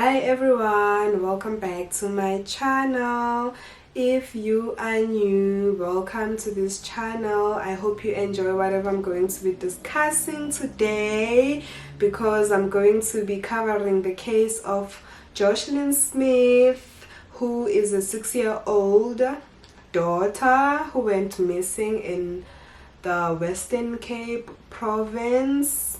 Hi everyone, welcome back to my channel. If you are new, welcome to this channel. I hope you enjoy whatever I'm going to be discussing today, because I'm going to be covering the case of Joshlin Smith, who is a 6-year-old daughter who went missing in the Western Cape province.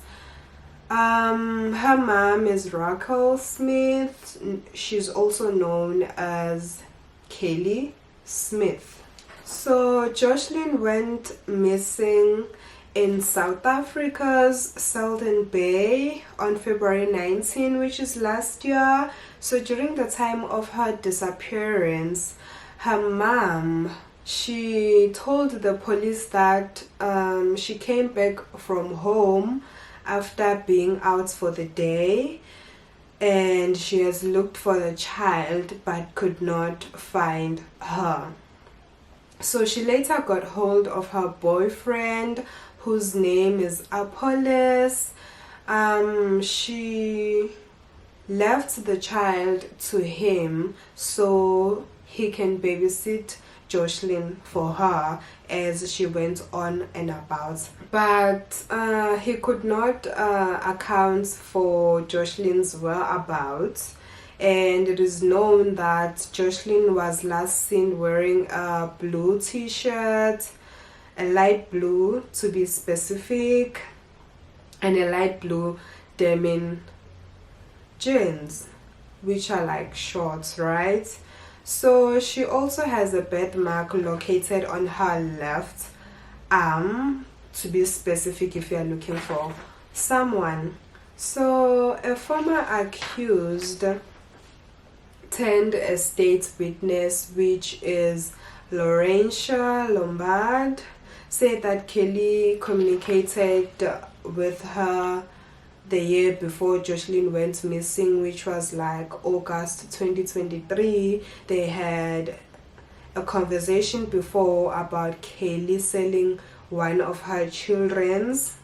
Her mom is Jacquen Smith. She's also known as Kelly Smith. So Joshlin went missing in South Africa's Saldanha Bay on February 19, which is last year. So during the time of her disappearance, her mom, she told the police that she came back from home after being out for the day, and she has looked for the child but could not find her. So she later got hold of her boyfriend, whose name is Appollis. She left the child to him so he can babysit Joshlin for her as she went on and about. But he could not account for Joshlin's whereabouts, and it is known that Joshlin was last seen wearing a blue t-shirt, a light blue to be specific, and a light blue denim jeans, which are like shorts, right? So she also has a birthmark located on her left arm, to be specific if you are looking for someone. So a former accused turned a state witness, which is Laurentia Lombard, said that Kelly communicated with her the year before Joshlin went missing, which was like August 2023. They had a conversation before about Kelly selling one of her children's,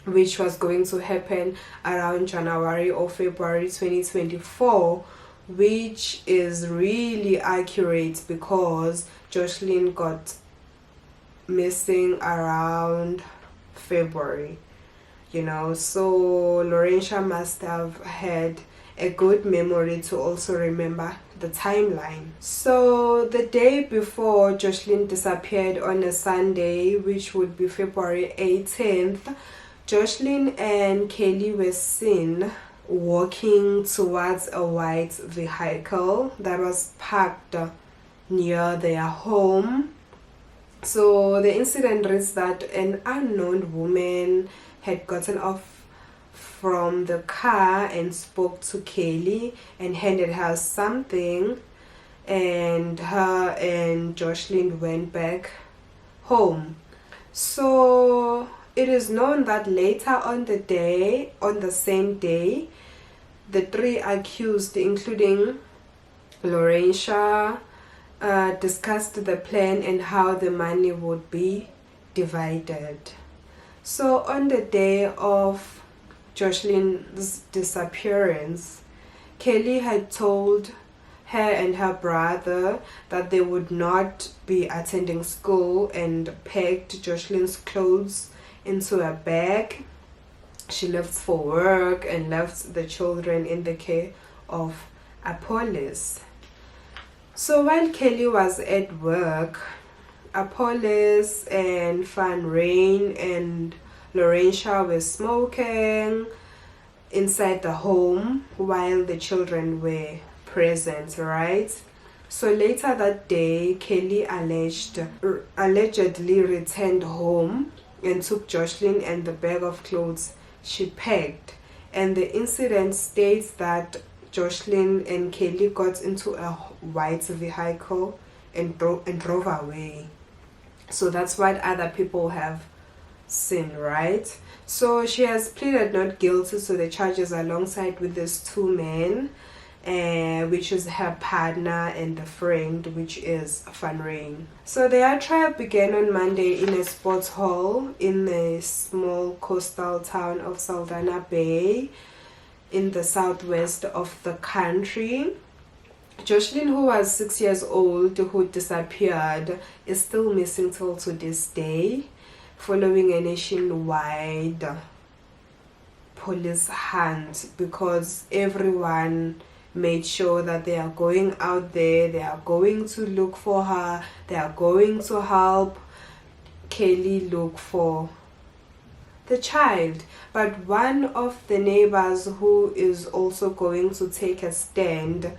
which was going to happen around January or February 2024, which is really accurate because Joshlin got missing around February. So Laurentia must have had a good memory to also remember the timeline. So the day before Joshlin disappeared on a Sunday, which would be February 18th, Joshlin and Kelly were seen walking towards a white vehicle that was parked near their home. So the incident reads that an unknown woman had gotten off from the car and spoke to Kelly and handed her something, and her and Joshlin went back home. So it is known that later on the same day, the three accused, including Laurentia, discussed the plan and how the money would be divided. So on the day of Joshlin's disappearance, Kelly had told her and her brother that they would not be attending school and packed Joshlin's clothes into a bag. She left for work and left the children in the care of Appollis. So while Kelly was at work, Appollis and Van Rain and Laurentia were smoking inside the home while the children were present, right? So later that day, Kelly allegedly returned home and took Joshlin and the bag of clothes she packed, and the incident states that Joshlin and Kelly got into a white vehicle and drove away. So that's what other people have seen, right? So she has pleaded not guilty to the charges alongside with these two men, which is her partner and the friend, which is Van Rain. So their trial began on Monday in a sports hall in the small coastal town of Saldanha Bay. in the southwest of the country. Joshlin, who was 6 years old, who disappeared, is still missing till to this day, following a nationwide police hunt, because everyone made sure that they are going out there, they are going to look for her, they are going to help Kelly look for the child. But one of the neighbors, who is also going to take a stand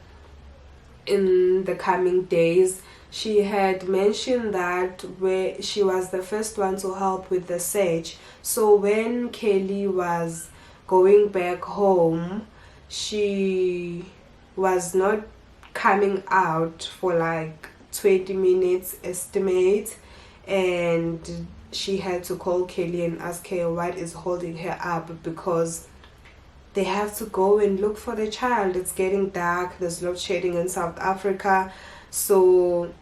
in the coming days, she had mentioned that where she was the first one to help with the search. So when Kelly was going back home, she was not coming out for like 20 minutes estimate, and she had to call Kelly and ask her what is holding her up, because they have to go and look for the child. It's getting dark, there's load shedding in South Africa. So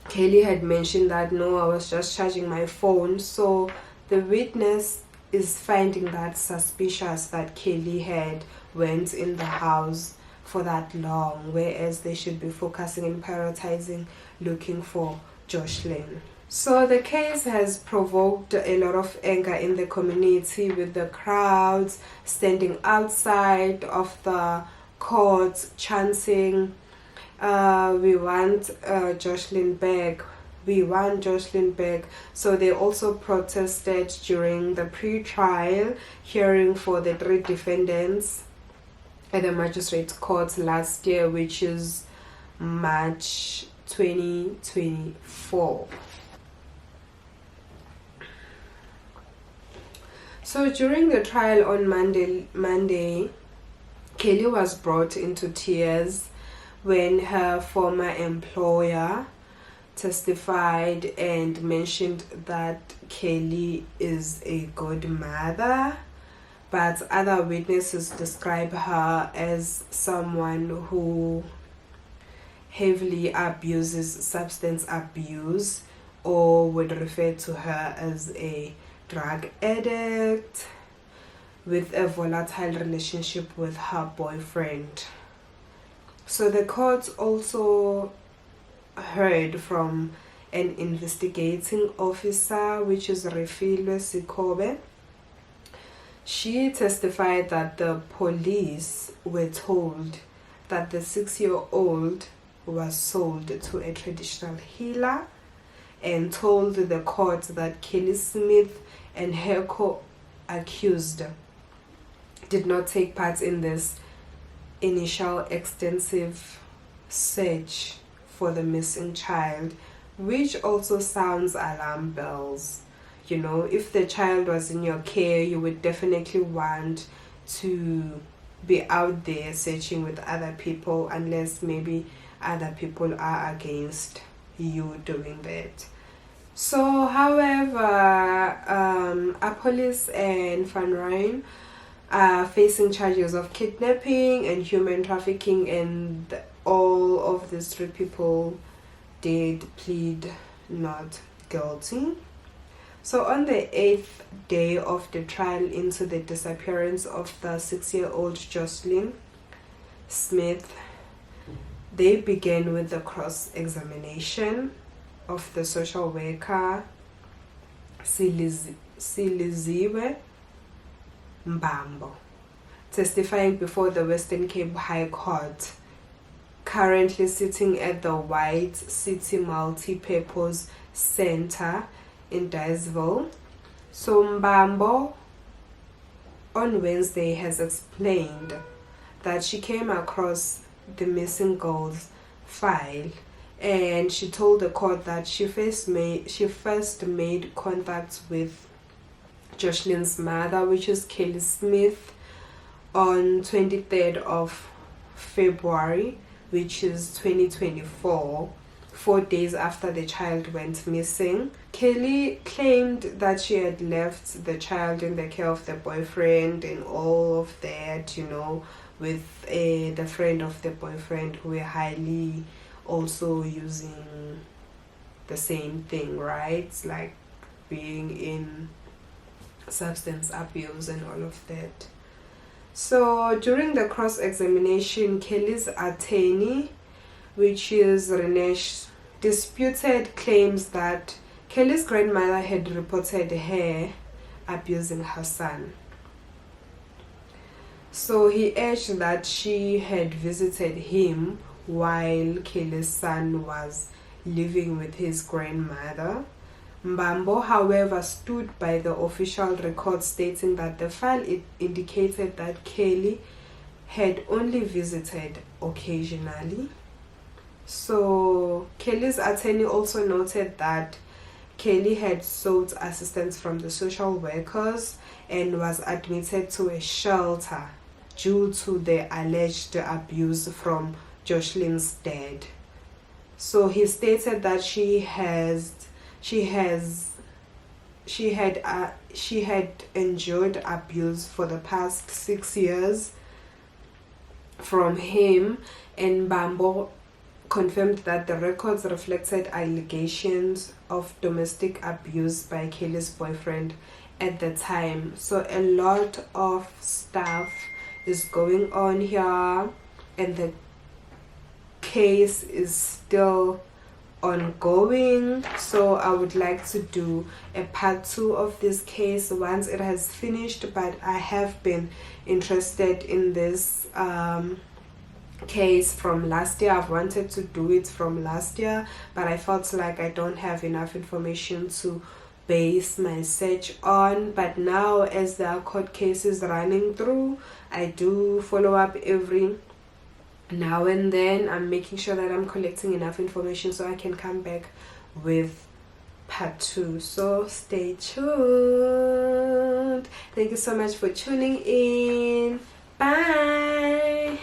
Kelly had mentioned that, no, I was just charging my phone. So the witness is finding that suspicious that Kelly had went in the house for that long, whereas they should be focusing and prioritizing looking for Joshlin. So the case has provoked a lot of anger in the community, with the crowds standing outside of the courts chanting, we want Joshlin back, we want Joshlin back. So they also protested during the pre-trial hearing for the 3 defendants at the magistrate court last year, which is March 2024. So during the trial on Monday, Kelly was brought into tears when her former employer testified and mentioned that Kelly is a good mother, but other witnesses describe her as someone who heavily abuses substance abuse, or would refer to her as a drug addict with a volatile relationship with her boyfriend. So the court also heard from an investigating officer, which is Refilwe Sikobe. She testified that the police were told that the 6-year-old was sold to a traditional healer, and told the court that Kelly Smith and her co-accused did not take part in this initial extensive search for the missing child, which also sounds alarm bells. You know, if the child was in your care, you would definitely want to be out there searching with other people, unless maybe other people are against you doing that. So, however, Appollis and Van Ryn are facing charges of kidnapping and human trafficking, and all of these 3 people did plead not guilty. So on the 8th day of the trial into the disappearance of the 6-year-old Joshlin Smith, they began with the cross-examination of the social worker Siliziwe Mbambo, testifying before the Western Cape High Court, currently sitting at the White City Multi-Purpose Center in Diazville. So Mbambo on Wednesday has explained that she came across the missing girl's file, and she told the court that she first made contact with Joshlin's mother, which is Kelly Smith, on 23rd of February, which is 2024, 4 days after the child went missing. Kelly claimed that she had left the child in the care of the boyfriend and all of that, you know, with the friend of the boyfriend, who were highly also using the same thing, right? Like being in substance abuse and all of that. So during the cross-examination, Kelly's attorney, which is Renesh, disputed claims that Kelly's grandmother had reported her abusing her son. So he urged that she had visited him while Kelly's son was living with his grandmother. Mbambo, however, stood by the official record stating that the file indicated that Kelly had only visited occasionally. So Kelly's attorney also noted that Kelly had sought assistance from the social workers and was admitted to a shelter due to the alleged abuse from Joshlin's dad. So he stated that she had endured abuse for the past 6 years from him, and Bambo confirmed that the records reflected allegations of domestic abuse by Kelly's boyfriend at the time. So a lot of stuff is going on here, and the case is still ongoing. So I would like to do a part 2 of this case once it has finished, but I have been interested in this case from last year. I've wanted to do it from last year, but I felt like I don't have enough information to base my search on. But now, as there are court cases running through, I do follow up every now and then. I'm making sure that I'm collecting enough information so I can come back with part 2. So stay tuned. Thank you so much for tuning in. Bye.